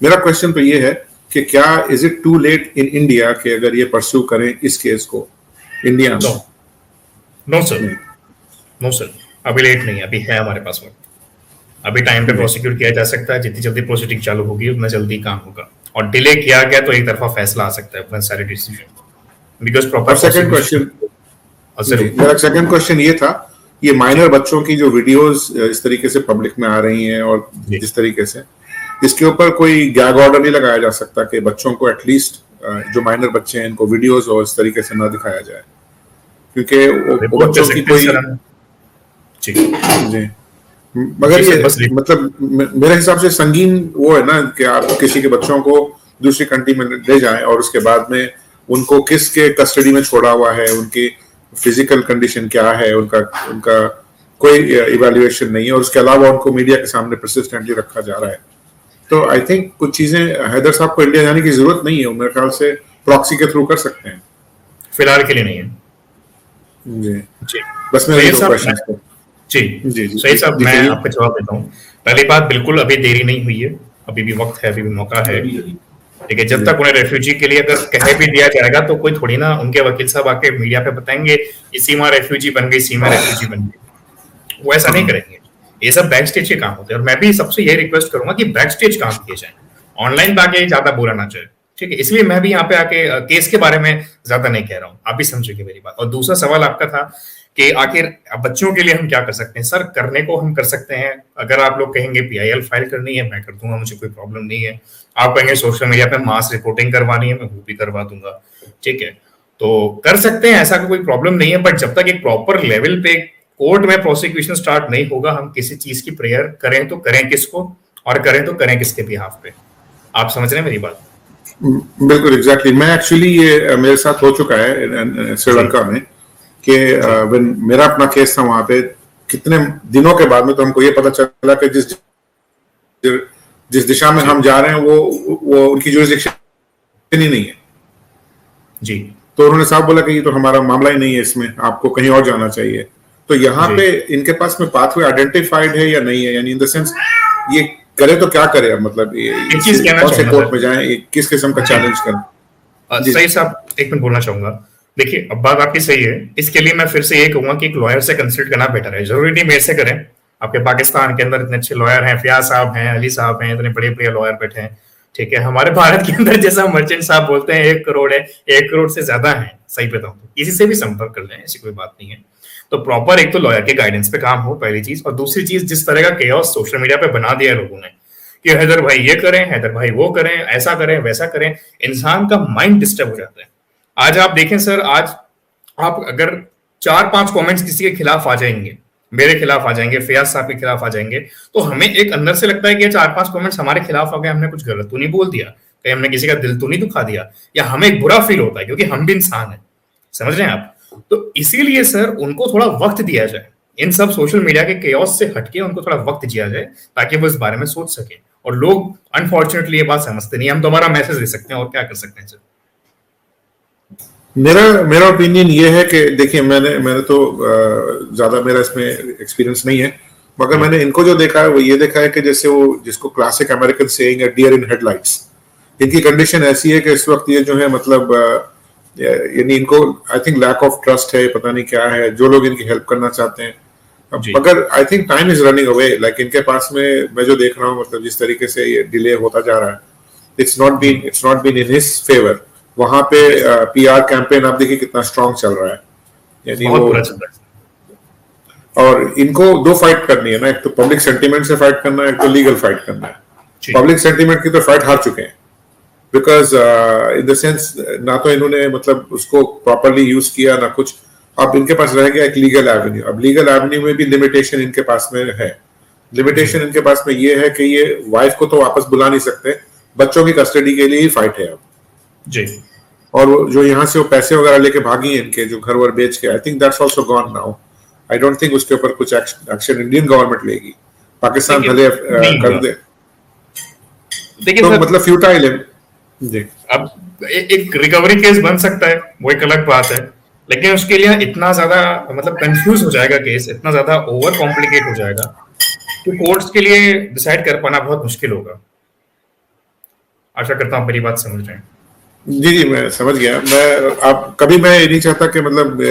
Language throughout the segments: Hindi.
मेरा क्वेश्चन तो ये है कि क्या is it too late in India कि अगर ये परस्यू करें इस केस को इंडिया में? नो सर, नो सर, अभी लेट नहीं है, अभी है हमारे पास वक्त। अभी टाइम पे प्रोसिक्यूट किया जा सकता है, जितनी जल्दी प्रोसीडिंग चालू होगी उतना जल्दी काम होगा। और डिले किया गया तो एक तरफा फैसला आ सकता है अपना सारे decision, because proper. Second question, मेरा सेकंड क्वेश्चन ये था, ये माइनर बच्चों की जो वीडियोस इस तरीके से पब्लिक में आ रही हैं और जिस तरीके से, इसके ऊपर कोई गैग ऑर्डर नहीं लगाया जा सकता कि बच्चों को एटलीस्ट जो माइनर बच्चे हैं इनको वीडियोस और इस तरीके से ना दिखाया जाए, क्योंकि वो बच्चों की कोई जी, मगर ये मतलब मेरे हिसाब से संगीन वो है ना कि आप किसी के बच्चों को दूसरी कंट्री में ले जाएं और उसके बाद में उनको किसके कस्टडी में छोड़ा हुआ है, उनकी फिजिकल कंडीशन क्या है, उनका कोई इवैल्यूएशन नहीं है, और उसके अलावा उनको मीडिया के सामने परसिस्टेंटली रखा जा रहा है। तो आई थिंक कुछ चीजें हैदर साहब को इंडिया जाने की जरूरत नहीं है, मेरे ख्याल से प्रॉक्सी के थ्रू कर सकते हैं, फिलहाल के लिए नहीं है। जी बस मेरे दो क्वेश्चन। जी सही साहब, मैं आपको जवाब देता हूँ। पहली बात, बिल्कुल अभी देरी नहीं हुई है, अभी भी वक्त है, अभी भी मौका है। ठीक है, जब तक उन्हें रेफ्यूजी के लिए अगर कह भी दिया जाएगा तो कोई थोड़ी ना उनके वकील साहब आके मीडिया पे बताएंगे कि सीमा रेफ्यूजी बन गई, सीमा रेफ्यूजी बन गई। वो ऐसा नहीं करेंगे, ये सब बैक स्टेज के काम होते हैं। और मैं भी सबसे यही रिक्वेस्ट करूंगा कि बैक स्टेज काम किए जाए, ऑनलाइन पे आके ज्यादा बुरा ना जाए। ठीक है, इसलिए मैं भी यहाँ पे आके केस के बारे में ज्यादा नहीं कह रहा हूँ, आप भी समझेंगे मेरी बात। और दूसरा सवाल आपका था कि आखिर बच्चों के लिए हम क्या कर सकते हैं। सर, करने को हम कर सकते हैं। अगर आप लोग कहेंगे PIL फाइल करनी है, मैं कर दूंगा, मुझे कोई प्रॉब्लम नहीं है। आप कहेंगे सोशल मीडिया पे मास रिपोर्टिंग करवानी है, मैं वो भी करवा दूंगा। ठीक है, तो कर सकते हैं, ऐसा कोई प्रॉब्लम नहीं है। बट जब तक एक प्रॉपर लेवल पे कोर्ट में प्रोसिक्यूशन स्टार्ट नहीं होगा, हम किसी चीज की प्रेयर करें तो करें किसको, और करें तो करें किसके बिहाफ पे। आप समझ रहे हैं मेरी बात? बिल्कुल एग्जैक्टली। मैं एक्चुअली ये मेरे साथ हो चुका है श्रीलंका में कि मेरा अपना केस था वहां पे, कितने दिनों के बाद में तो हमको ये पता चला कि जिस दिशा में हम जा रहे हैं वो उनकी जुरिसडिक्शन ही नहीं है जी। तो उन्होंने साफ बोला कि ये तो हमारा मामला ही नहीं है, इसमें आपको कहीं और जाना चाहिए। तो यहाँ पे इनके पास में पाथवे आइडेंटिफाइड है या नहीं है, यानी इन द सेंस ये करे तो क्या करे, मतलब कौन से कोर्ट में जाए, किस किस्म का चैलेंज करें? सही साहब, एक मिनट बोलना चाहूंगा। देखिए, अब बात आपकी सही है। इसके लिए मैं फिर से ये कहूंगा कि एक लॉयर से कंसल्ट करना बेटर है। जरूरी नहीं मेरे से करें, आपके पाकिस्तान के अंदर इतने अच्छे लॉयर हैं, फियाज साहब हैं, अली साहब हैं, इतने बड़े बड़े लॉयर बैठे हैं। ठीक है, हमारे भारत के अंदर जैसा मर्चेंट साहब बोलते हैं 1 करोड़ है, 1 करोड़ से ज्यादा है। सही बताऊं तो किसी से भी संपर्क कर लें, ऐसी कोई बात नहीं है। तो प्रॉपर एक तो लॉयर के गाइडेंस पे काम हो, पहली चीज। और दूसरी चीज, जिस तरह का केओस सोशल मीडिया पे बना दिया है लोगों ने कि हैदर भाई ये करें, हैदर भाई वो करें, ऐसा करें, वैसा करें, इंसान का माइंड डिस्टर्ब हो जाता है। आज आप देखें सर, आज आप अगर 4-5 कमेंट्स किसी के खिलाफ आ जाएंगे, मेरे खिलाफ आ जाएंगे, फयाज साहब के खिलाफ आ जाएंगे, तो हमें एक अंदर से लगता है कि 4-5 कमेंट्स हमारे खिलाफ आ गए, हमने कुछ गलत तो नहीं बोल दिया, कहीं हमने किसी का दिल तो नहीं दुखा दिया, या हमें एक बुरा फील होता है क्योंकि हम भी इंसान हैं। समझ रहे हैं आप? तो इसीलिए सर उनको थोड़ा वक्त दिया जाए, इन सब सोशल मीडिया के केओस से हटके उनको थोड़ा वक्त दिया जाए ताकि वो इस बारे में सोच सके। और लोग अनफॉर्चुनेटली ये बात समझते नहीं। हम तुम्हारा मैसेज दे सकते हैं और क्या कर सकते हैं सर? मेरा ओपिनियन ये है कि देखिए, मैंने तो ज्यादा मेरा इसमें एक्सपीरियंस नहीं है, मगर मैंने इनको जो देखा है वो ये देखा है कि जैसे वो जिसको क्लासिक अमेरिकन सेइंग है, डियर इन हेडलाइट्स, इनकी कंडीशन ऐसी है कि इस वक्त ये जो है मतलब यानी इनको I think lack of trust है, पता नहीं क्या है, जो लोग इनकी हेल्प करना चाहते हैं। मगर I think time is running away. Like इनके पास में मैं जो देख रहा हूँ, मतलब जिस तरीके से ये डिले होता जा रहा है, it's not been in his favour. वहां पे PR कैंपेन आप देखिए कितना स्ट्रांग चल रहा है, यानी वो, और इनको 2 फाइट करनी है ना, एक तो पब्लिक सेंटीमेंट से फाइट करना है, एक तो लीगल फाइट करना है। पब्लिक सेंटीमेंट की तो फाइट हार चुके हैं, बिकॉज इन द सेंस ना तो इन्होंने मतलब उसको प्रॉपरली यूज किया ना कुछ। अब इनके पास रह गया एक लीगल एवेन्यू। अब लीगल एवेन्यू में भी लिमिटेशन इनके पास में है। लिमिटेशन इनके पास में ये है कि ये वाइफ को तो वापस बुला नहीं सकते, बच्चों की कस्टडी के लिए ही फाइट है अब जी। और जो यहाँ से वो पैसे वगैरह लेके भागी हैं इनके, जो घर वर बेच के, I think that's also gone now. I don't think उसके ऊपर कुछ एक्शन इंडियन गवर्नमेंट लेगी। पाकिस्तान भले कर दे, देखिए तो मतलब फ्यूटाइल है जी। अब एक रिकवरी केस बन सकता है, वो एक अलग बात है, लेकिन उसके लिए इतना ज्यादा मतलब कंफ्यूज हो जाएगा केस, इतना ज्यादा ओवर कॉम्प्लिकेट हो जाएगा कि कोर्ट्स के लिए डिसाइड कर पाना बहुत मुश्किल होगा। आशा करता हूँ मेरी बात समझ रहे हैं। जी जी, मैं समझ गया। मैं ये नहीं चाहता कि मतलब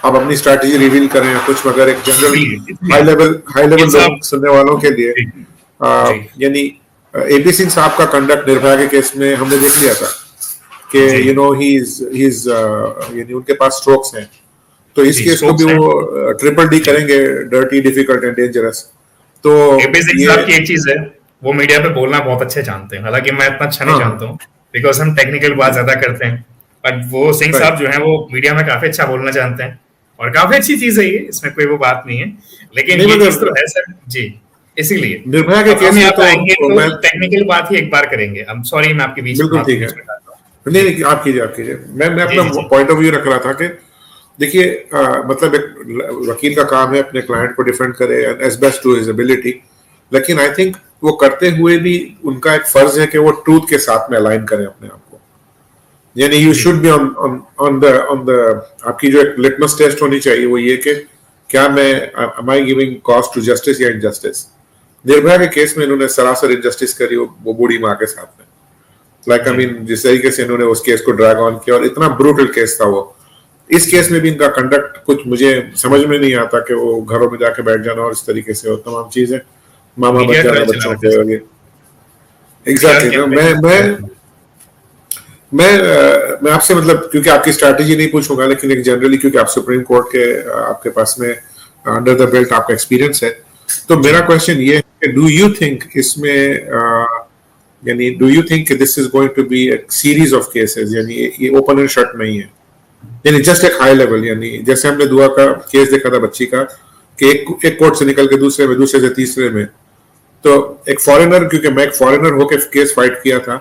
आप अपनी स्ट्रैटेजी रिवील करें या कुछ, मगर एक जनरल जी, हाई लेवल वकील साहब। लोग सुनने वालों के लिए, जी, आ, जी, यानी एपी सिंह साहब का कंडक्ट निर्भया के केस में हमने देख लिया था कि जी, ही इज यानी उनके पास स्ट्रोक्स हैं, तो इस जी, केस को भी स्ट्रोक्स हैं। वो ट्रिपल डी जी, करेंगे, डर्टी, डिफिकल्ट एंड डेंजरस। तो एपी सिंह ये, साहब की एक चीज है, वो मीडिया पे बोलना बहुत अच्छे जानते हैं, हालांकि मैं इतना अच्छा नहीं हाँ जानता हूँ, बिकॉज हम टेक्निकल बात जी, ज्यादा करते हैं। बट वो सिंह साहब राइट। जो है वो मीडिया में काफी अच्छा बोलना जानते हैं, और काफी अच्छी चीज है ये, इसमें कोई वो बात नहीं है। लेकिन नहीं ये चीज तो मगर है सर जी, इसीलिए निर्भया के अब हम केस में यहाँ पे आएंगे तो तो मैं, टेक्निकल बात ही एक बार करेंगे। अब सॉरी, मैं आपकी बीच बिल्कुल बात के ठीक है। बीच में डाल रहा हूँ। नहीं जी, नहीं, आप कीजिए। मैं जी, अपना जी, जी, पॉइंट ऑफ व्यू रख रहा था कि देखिए, मतलब एक वकील का काम है अपने क्लाइंट को डिफेंड करे as best to his ability, लेकिन आई थिंक वो करते हुए भी उनका एक फर्ज है कि वो ट्रूथ के साथ में अलाइन करें अपने आप को। यानी यू जी, शुड बी ऑन द आपकी जो एक लिटमस टेस्ट होनी चाहिए वो ये कि क्या मैं, am I giving cause to justice या इनजस्टिस। निर्भया के केस में इन्होंने सरासर इनजस्टिस करी वो बूढ़ी माँ के साथ में। लाइक आई जी, मीन, जिस तरीके से इन्होंने उस केस को ड्रैग ऑन किया, और इतना ब्रूटल केस था वो। इस जी, केस में भी इनका कंडक्ट कुछ मुझे समझ में नहीं आता कि वो घरों में जाके बैठ जाना और इस तरीके से और तमाम चीजें, मामा बन मीडिया जाना ट्रायल चला बच्चों रहे थे के, सर, और ये पीआर एग्जैक्टली। तो कैंपेन। मैं आपसे मतलब, क्योंकि आपकी स्ट्रैटेजी नहीं पूछूंगा, लेकिन एक जनरली, क्योंकि आप सुप्रीम कोर्ट के आपके पास में अंडर द बेल्ट आपका एक्सपीरियंस है, तो जी, मेरा क्वेश्चन ये है कि डू यू थिंक इसमें यानी do you think this is going to be a series of cases, यानी ये ओपन एंड शट नहीं है, यानी जस्ट एक हाई लेवल, यानी जैसे हमने दुआ का केस देखा था बच्ची का, कि एक कोर्ट से निकल के दूसरे में, दूसरे से तीसरे में, तो एक फॉरेनर, क्योंकि मैं एक फॉरेनर होकर केस फाइट किया था,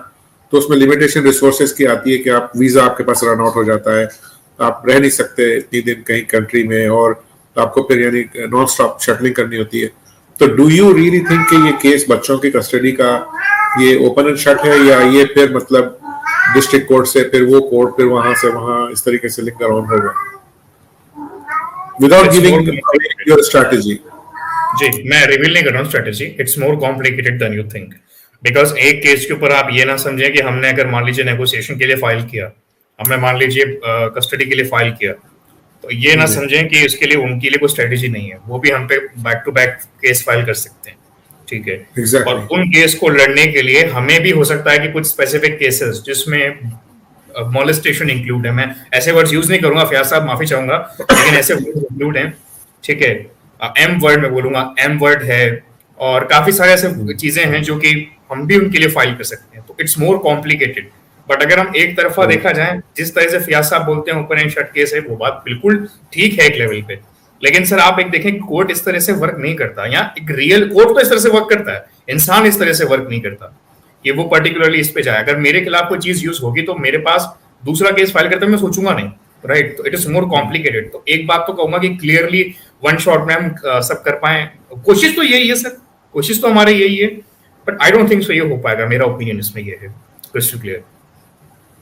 तो उसमें लिमिटेशन रिसोर्सेज की आती है कि आप वीजा आपके पास रन आउट हो जाता है, आप रह नहीं सकते इतनी दिन कहीं कंट्री में, और आपको फिर यानी नॉन स्टॉप शटलिंग करनी होती है। तो डू यू रियली थिंक कि ये केस बच्चों की कस्टडी का ये ओपन एंड शट है, या ये फिर मतलब डिस्ट्रिक्ट कोर्ट से फिर वो कोर्ट, फिर वहां से वहां, इस तरीके से लिंक अराउंड होगा, without it's more giving your strategy? जी, मैं रिवील नहीं कर रहा हूँ strategy, it's more complicated than you think. Because एक केस के ऊपर आप ये ना समझें कि हमने अगर मान लीजिए नेगोशिएशन के लिए फाइल किया, हमने मान लीजिए कस्टडी के लिए फाइल किया, तो ये ना जी, समझें कि इसके लिए उनके लिए कोई स्ट्रेटेजी नहीं है, वो भी हम पे back to back case file कर सकते हैं, ठीक है। और एग्जैक्टली। उन केस को लड़ने के लिए हमें भी हो सकता है कि कुछ स्पेसिफिक केसेस जिसमें मॉलेस्टेशन इंक्लूड है, मैं ऐसे वर्ड्स यूज नहीं करूंगा, फयाज साहब माफी चाहूंगा, लेकिन ऐसे वर्ड्स इंक्लूड हैं, ठीक है। एम वर्ड में बोलूंगा, एम वर्ड है, और काफी सारे ऐसे चीजें हैं जो कि हम भी उनके लिए फाइल कर सकते हैं, तो इट्स मोर कॉम्प्लिकेटेड। बट अगर हम एक तरफा देखा जाए, जिस तरह से फयाज साहब बोलते हैं ओपन एंड शट केस है, वो बात बिल्कुल ठीक है एक लेवल पे, लेकिन सर आप एक देखें, कोर्ट इस तरह से वर्क नहीं करता, या एक रियल कोर्ट तो इस तरह से वर्क करता है, इंसान इस तरह से वर्क नहीं करता कि वो पर्टिकुलरली इस पे जाए। अगर मेरे खिलाफ कोई चीज यूज होगी तो मेरे पास दूसरा केस फाइल करते मैं सोचूंगा नहीं, राइट। तो इट इज मोर कॉम्प्लिकेटेड। तो एक बात तो कहूंगा कि क्लियरली वन शॉट में हम सब कर पाए, कोशिश तो यही है सर, कोशिश तो हमारी यही है, but I don't think so ये हो पाएगा, मेरा ओपिनियन इसमें ये है क्रिस्टल क्लियर।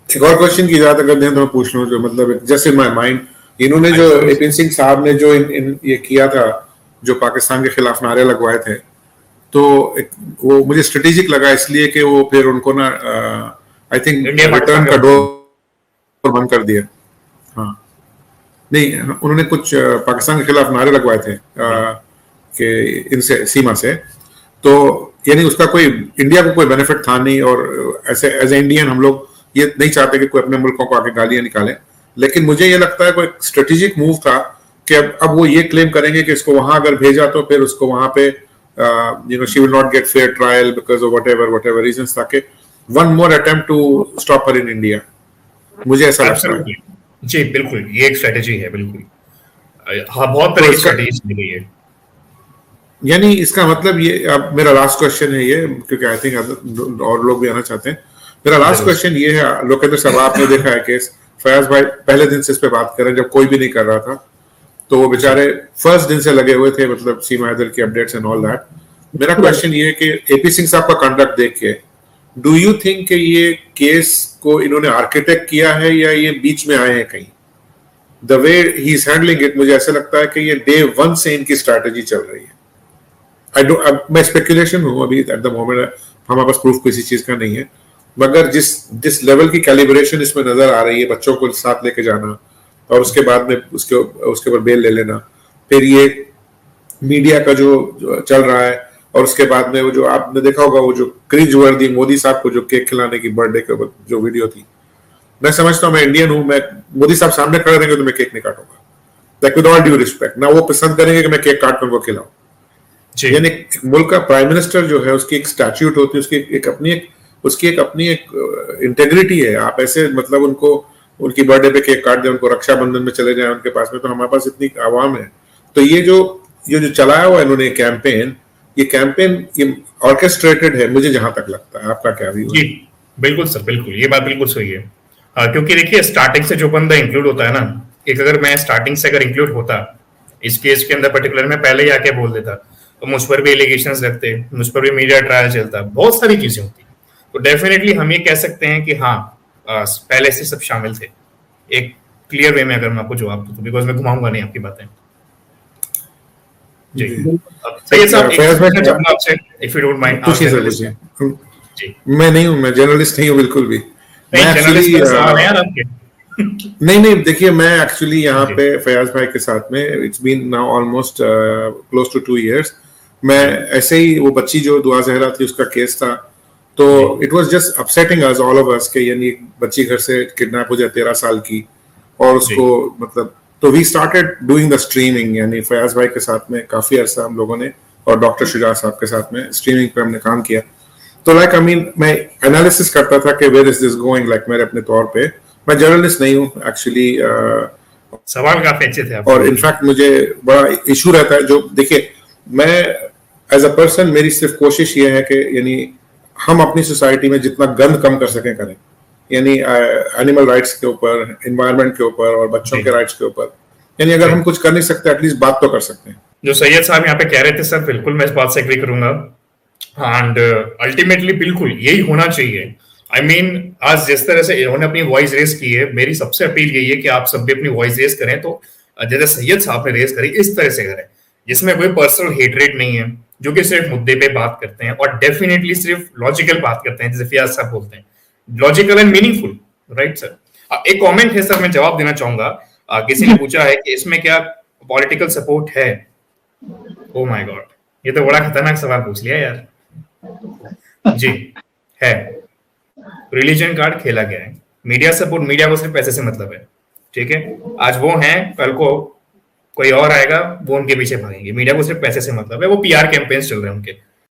एक और क्वेश्चन की इजाजत अगर दें तो मैं पूछ लूं, जो मतलब जस्ट इन माय माइंड, इन्होंने जो जरूर सर। एपिन सिंह साहब ने जो ये किया था, जो पाकिस्तान के खिलाफ नारे लगवाए थे, तो वो मुझे स्ट्रेटेजिक लगा, इसलिए कि वो फिर उनको ना I think India written Pakistan का का डोर बंद कर दिया। हाँ, नहीं, उन्होंने कुछ पाकिस्तान के खिलाफ नारे लगवाए थे कि इनसे सीमा से, तो यानी उसका कोई इंडिया को कोई बेनिफिट था नहीं, और ऐसे एज ए इंडियन हम लोग ये नहीं चाहते कि कोई अपने मुल्कों को आके गालियां निकाले, लेकिन मुझे ये लगता है कोई स्ट्रेटेजिक मूव था कि अब वो ये क्लेम करेंगे कि इसको वहां अगर भेजा तो फिर उसको वहां पे she will not get fair trial because of whatever reasons, ताकि one more attempt to stop her in India, मुझे ऐसा लगता है। एब्सोल्युटली जी, बिल्कुल ये एक स्ट्रेटेजी है, बिल्कुल। हाँ, बहुत तरह तो की इसका स्ट्रेटेजी चली गई है। यानी इसका मतलब ये, अब मेरा लास्ट क्वेश्चन है ये, क्योंकि आई थिंक और लोग भी आना चाहते हैं। मेरा लास्ट जरूर क्वेश्चन ये है, लोकेंद्र साहब आपने देखा है केस, फयाज भाई पहले दिन से इस पे बात कर रहे हैं जब कोई भी नहीं कर रहा था, तो वो जी, बेचारे फर्स्ट दिन से लगे हुए थे, मतलब सीमा हैदर की अपडेट्स एंड ऑल दैट। मेरा क्वेश्चन ये है कि एपी सिंह साहब का कंडक्ट देख के डू यू थिंक कि ये केस को इन्होंने आर्किटेक्ट किया है, या ये बीच में आए हैं कहीं? The way he is handling it, मुझे ऐसा लगता है कि ये डे वन से इनकी स्ट्रैटेजी चल रही है। आई डोंट, मैं स्पेकुलेशन हूं अभी एट द मोमेंट, हमारे पास प्रूफ किसी चीज का नहीं है, मगर जिस जिस लेवल की कैलिब्रेशन इसमें नजर आ रही है, बच्चों को साथ लेके जाना और उसके बाद में उसके उसके ऊपर बेल ले लेना, फिर ये मीडिया का जो चल रहा है, और उसके बाद में वो जो आपने देखा होगा वो जो क्रिंज वर्दी मोदी साहब को जो केक खिलाने की बर्थडे के जो वीडियो थी, मैं समझता हूँ, मैं इंडियन हूँ, मैं मोदी साहब सामने खड़े रहेंगे तो मैं केक नहीं काटूंगा, like with all due respect ना, वो पसंद करेंगे कि मैं केक काट कर उनको खिलाऊं। जी यानी एक मुल्क का प्राइम मिनिस्टर जो है उसकी एक स्टैट्यूट होती है, उसकी एक अपनी एक इंटेग्रिटी है। आप ऐसे मतलब उनको उनकी बर्थडे पे केक काट दें, उनको रक्षाबंधन में चले जाएं उनके पास में, तो हमारे पास इतनी आवाम है। तो ये जो चलाया हुआ इन्होंने कैंपेन ये ऑर्केस्ट्रेटेड है, मुझे जहां तक लगता है। आपका क्या व्यू है? जी बिल्कुल सर, बिल्कुल ये बात बिल्कुल सही है। क्योंकि देखिए स्टार्टिंग से जो बंदा इंक्लूड होता है ना, एक अगर मैं स्टार्टिंग से अगर इंक्लूड होता इस केस के अंदर पर्टिकुलर, में पहले ही आके बोल देता तो मुझ पर भी एलिगेशंस लगते, मुझ पर भी मीडिया ट्रायल चलता, बहुत सारी चीजें होती। तो डेफिनेटली हम ये कह सकते हैं कि हाँ, पहले से सब शामिल थे। एक क्लियर वे में अगर मैं आपको जवाब दूं, बिकॉज मैं घुमाऊंगा नहीं आपकी बातें। जी जी। अब सैयद साहब, एक फैज भाई, पूछना चाहूंगा आपसे, इफ यू डोंट माइंड। पूछिए सर, पूछिए। जी मैं नहीं हूँ, मैं जर्नलिस्ट नहीं हूँ बिल्कुल भी। मैं नहीं, एक्चुअली जर्नलिस्ट सवाल है यार आपके। नहीं, देखिए, मैं एक्चुअली यहाँ जी पे फयाज भाई के साथ में, it's been now almost close to 2 years, मैं ऐसे ही, वो बच्ची जो दुआ जहरा थी उसका केस था, तो जी it was just upsetting us all of us कि यानी एक बच्ची घर से किडनैप हो जाए 13 साल की, और जी उसको मतलब, तो we started doing the streaming, यानी फयाज भाई के साथ में काफी अरसा हम लोगों ने, और डॉक्टर शुजा साहब के साथ में स्ट्रीमिंग पे हमने काम किया। तो लाइक आई मीन, मैं एनालिसिस करता था कि where is this going, like मेरे अपने तौर पे। मैं जर्नलिस्ट नहीं हूँ एक्चुअली, सवाल काफी अच्छे थे आपके। और इनफैक्ट मुझे बड़ा इशू रहता है, जो देखिए, मैं एज अ पर्सन, मेरी सिर्फ कोशिश ये है कि यानी हम अपनी सोसाइटी में जितना गंद कम कर सकें करें, यानी एनिमल राइट्स के ऊपर, एनवायरनमेंट के ऊपर, और बच्चों जी के राइट्स के ऊपर, यानी अगर हम कुछ कर नहीं सकते, एटलीस्ट बात तो कर सकते हैं। जो सैयद साहब यहाँ पे कह रहे थे सर, बिल्कुल मैं इस बात से एग्री करूंगा। एंड अल्टीमेटली बिल्कुल यही होना चाहिए। आई मीन आज जिस तरह से इन्होंने अपनी वॉइस रेस की है, मेरी सबसे अपील यही है कि आप सब भी अपनी वॉइस रेस करें, तो जैसे सैयद साहब ने रेस करी इस तरह से करें, जिसमें कोई पर्सनल हेटरेट नहीं है, जो कि सिर्फ मुद्दे पे बात करते हैं और डेफिनेटली सिर्फ लॉजिकल बात करते हैं, जैसे फियाज साहब बोलते हैं, logical and meaningful. Right sir. एक कमेंट है सर, मैं जवाब देना चाहूंगा। किसी ने पूछा है कि इसमें क्या पॉलिटिकल सपोर्ट है। ओ माय गॉड, ये तो बड़ा खतरनाक सवाल पूछ लिया यार। जी है, रिलीजन कार्ड खेला गया है। मीडिया सपोर्ट, मीडिया को सिर्फ पैसे से मतलब है, ठीक है। आज वो हैं, कल को कोई और आएगा, वो उनके पीछे भागेंगे। मीडिया को सिर्फ पैसे से मतलब है, वो पीआर कैंपेन्स चल रहे हैं उनके।